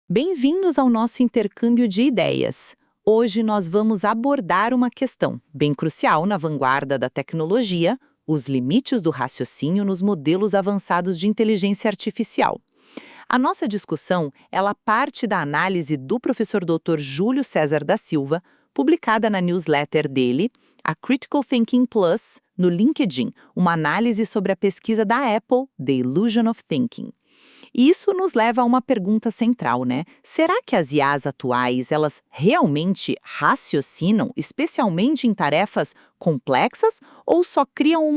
Bem-vindos ao nosso intercâmbio de ideias. Hoje nós vamos abordar uma questão bem crucial na vanguarda da tecnologia, os limites do raciocínio nos modelos avançados de inteligência artificial. A nossa discussão, ela parte da análise do professor Dr. Júlio César da Silva, publicada na newsletter dele, a Critical Thinking Plus, no LinkedIn, uma análise sobre a pesquisa da Apple, The Illusion of Thinking. E isso nos leva a uma pergunta central, né? Será que as IAs atuais, elas realmente raciocinam, especialmente em tarefas complexas, ou só criam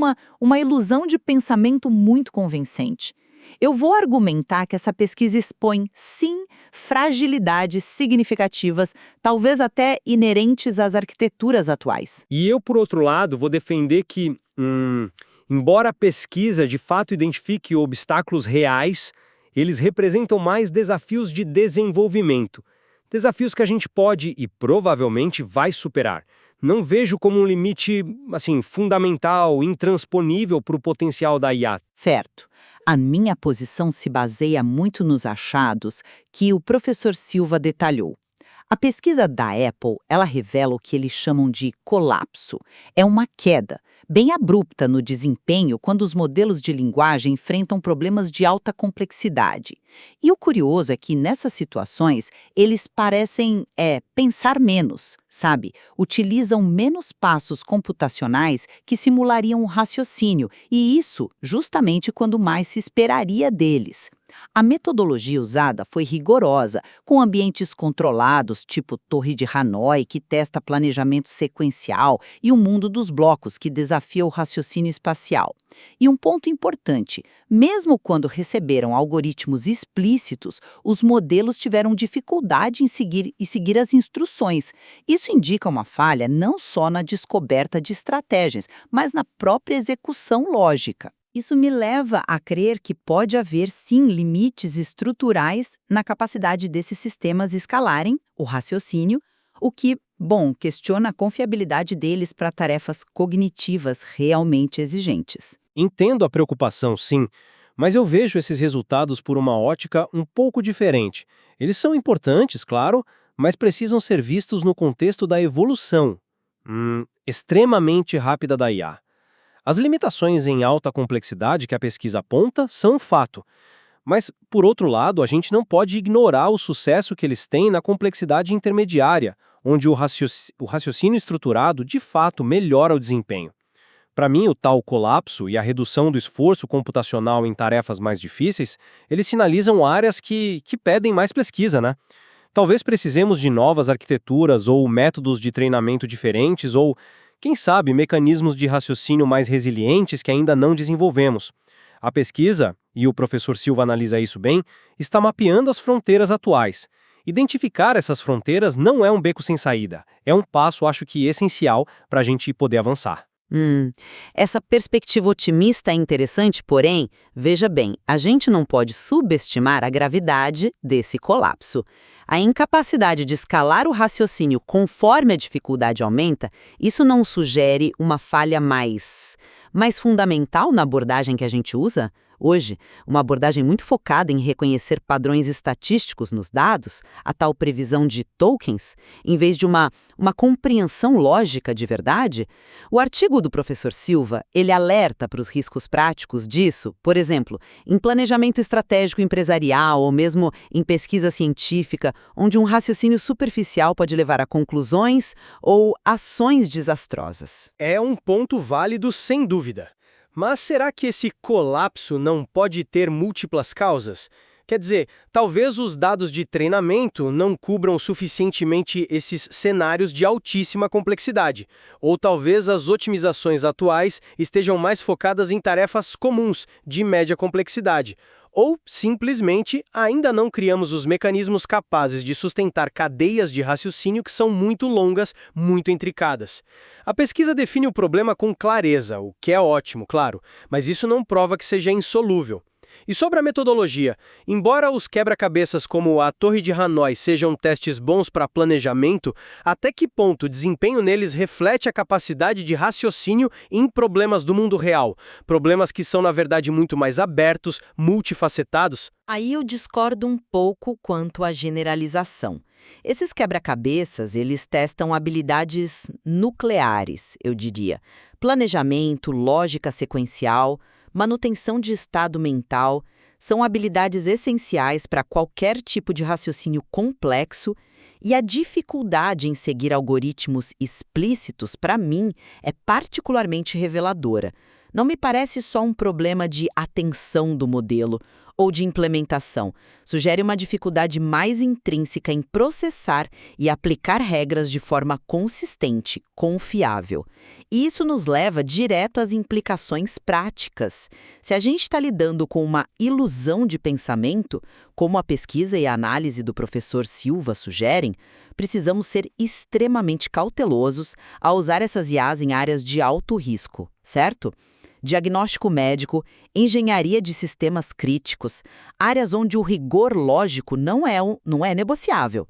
uma ilusão de pensamento muito convincente? Eu vou argumentar que essa pesquisa expõe, sim, fragilidades significativas, talvez até inerentes às arquiteturas atuais. E eu, por outro lado, vou defender que, embora a pesquisa de fato identifique obstáculos reais, eles representam mais desafios de desenvolvimento. Desafios que a gente pode e provavelmente vai superar. Não vejo como um limite, fundamental, intransponível para o potencial da IA. Certo. A minha posição se baseia muito nos achados que o professor Silva detalhou. A pesquisa da Apple, ela revela o que eles chamam de colapso. É uma queda, bem abrupta no desempenho quando os modelos de linguagem enfrentam problemas de alta complexidade. E o curioso é que, nessas situações, eles parecem, pensar menos, sabe? Utilizam menos passos computacionais que simulariam um raciocínio, e isso justamente quando mais se esperaria deles. A metodologia usada foi rigorosa, com ambientes controlados, tipo Torre de Hanoi, que testa planejamento sequencial, e o mundo dos blocos, que desafia o raciocínio espacial. E um ponto importante, mesmo quando receberam algoritmos explícitos, os modelos tiveram dificuldade em seguir as instruções. Isso indica uma falha não só na descoberta de estratégias, mas na própria execução lógica. Isso me leva a crer que pode haver, sim, limites estruturais na capacidade desses sistemas escalarem o raciocínio, o que, questiona a confiabilidade deles para tarefas cognitivas realmente exigentes. Entendo a preocupação, sim, mas eu vejo esses resultados por uma ótica um pouco diferente. Eles são importantes, claro, mas precisam ser vistos no contexto da evolução extremamente rápida da IA. As limitações em alta complexidade que a pesquisa aponta são um fato. Mas, por outro lado, a gente não pode ignorar o sucesso que eles têm na complexidade intermediária, onde o raciocínio estruturado, de fato, melhora o desempenho. Para mim, o tal colapso e a redução do esforço computacional em tarefas mais difíceis, eles sinalizam áreas que pedem mais pesquisa, né? Talvez precisemos de novas arquiteturas ou métodos de treinamento diferentes ou, quem sabe, mecanismos de raciocínio mais resilientes que ainda não desenvolvemos. A pesquisa, e o professor Silva analisa isso bem, está mapeando as fronteiras atuais. Identificar essas fronteiras não é um beco sem saída. É um passo, acho que, essencial para a gente poder avançar. Essa perspectiva otimista é interessante, porém, veja bem, a gente não pode subestimar a gravidade desse colapso. A incapacidade de escalar o raciocínio conforme a dificuldade aumenta, isso não sugere uma falha mais fundamental na abordagem que a gente usa? Hoje, uma abordagem muito focada em reconhecer padrões estatísticos nos dados, a tal previsão de tokens, em vez de uma compreensão lógica de verdade. O artigo do professor Silva, ele alerta para os riscos práticos disso, por exemplo, em planejamento estratégico empresarial ou mesmo em pesquisa científica, onde um raciocínio superficial pode levar a conclusões ou ações desastrosas. É um ponto válido, sem dúvida. Mas será que esse colapso não pode ter múltiplas causas? Quer dizer, talvez os dados de treinamento não cubram suficientemente esses cenários de altíssima complexidade. Ou talvez as otimizações atuais estejam mais focadas em tarefas comuns, de média complexidade. Ou, simplesmente, ainda não criamos os mecanismos capazes de sustentar cadeias de raciocínio que são muito longas, muito intricadas. A pesquisa define o problema com clareza, o que é ótimo, claro, mas isso não prova que seja insolúvel. E sobre a metodologia, embora os quebra-cabeças como a Torre de Hanoi sejam testes bons para planejamento, até que ponto o desempenho neles reflete a capacidade de raciocínio em problemas do mundo real? Problemas que são, na verdade, muito mais abertos, multifacetados? Aí eu discordo um pouco quanto à generalização. Esses quebra-cabeças, eles testam habilidades nucleares, eu diria. Planejamento, lógica sequencial, manutenção de estado mental, são habilidades essenciais para qualquer tipo de raciocínio complexo e a dificuldade em seguir algoritmos explícitos, para mim, é particularmente reveladora. Não me parece só um problema de atenção do modelo ou de implementação. Sugere uma dificuldade mais intrínseca em processar e aplicar regras de forma consistente, confiável. E isso nos leva direto às implicações práticas. Se a gente está lidando com uma ilusão de pensamento, como a pesquisa e a análise do professor Silva sugerem, precisamos ser extremamente cautelosos ao usar essas IAs em áreas de alto risco, certo? Diagnóstico médico, engenharia de sistemas críticos, áreas onde o rigor lógico não é negociável.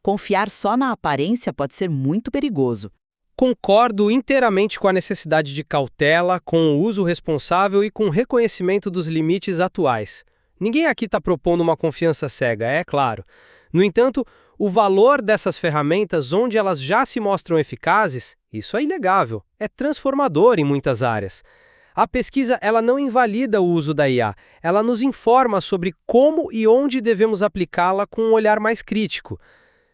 Confiar só na aparência pode ser muito perigoso. Concordo inteiramente com a necessidade de cautela, com o uso responsável e com o reconhecimento dos limites atuais. Ninguém aqui está propondo uma confiança cega, é claro. No entanto, o valor dessas ferramentas onde elas já se mostram eficazes, isso é inegável, é transformador em muitas áreas. A pesquisa ela não invalida o uso da IA, ela nos informa sobre como e onde devemos aplicá-la com um olhar mais crítico.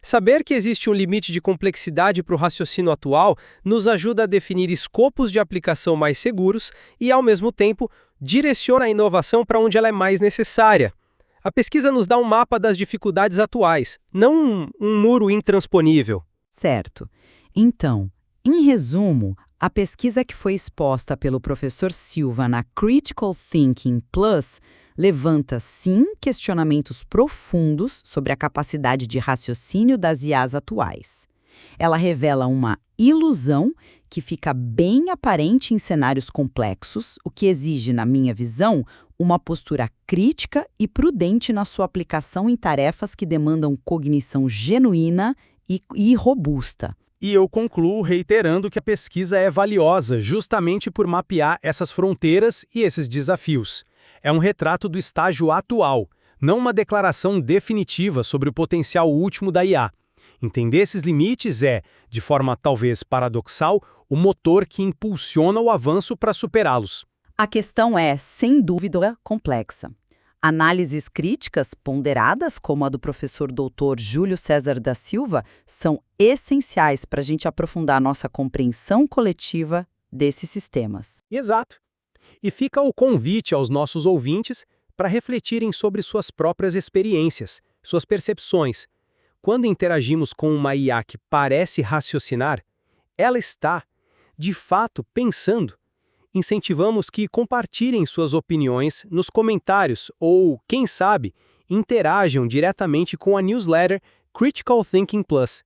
Saber que existe um limite de complexidade para o raciocínio atual nos ajuda a definir escopos de aplicação mais seguros e, ao mesmo tempo, direciona a inovação para onde ela é mais necessária. A pesquisa nos dá um mapa das dificuldades atuais, não um muro intransponível. Certo. Então, em resumo, a pesquisa que foi exposta pelo professor Silva na Critical Thinking Plus levanta, sim, questionamentos profundos sobre a capacidade de raciocínio das IAs atuais. Ela revela uma ilusão que fica bem aparente em cenários complexos, o que exige, na minha visão, uma postura crítica e prudente na sua aplicação em tarefas que demandam cognição genuína e robusta. E eu concluo reiterando que a pesquisa é valiosa justamente por mapear essas fronteiras e esses desafios. É um retrato do estágio atual, não uma declaração definitiva sobre o potencial último da IA. Entender esses limites é, de forma talvez paradoxal, o motor que impulsiona o avanço para superá-los. A questão é, sem dúvida, complexa. Análises críticas ponderadas, como a do professor Dr. Júlio César da Silva, são essenciais para a gente aprofundar nossa compreensão coletiva desses sistemas. Exato. E fica o convite aos nossos ouvintes para refletirem sobre suas próprias experiências, suas percepções. Quando interagimos com uma IA que parece raciocinar, ela está, de fato, pensando. Incentivamos que compartilhem suas opiniões nos comentários ou, quem sabe, interajam diretamente com a newsletter Critical Thinking Plus.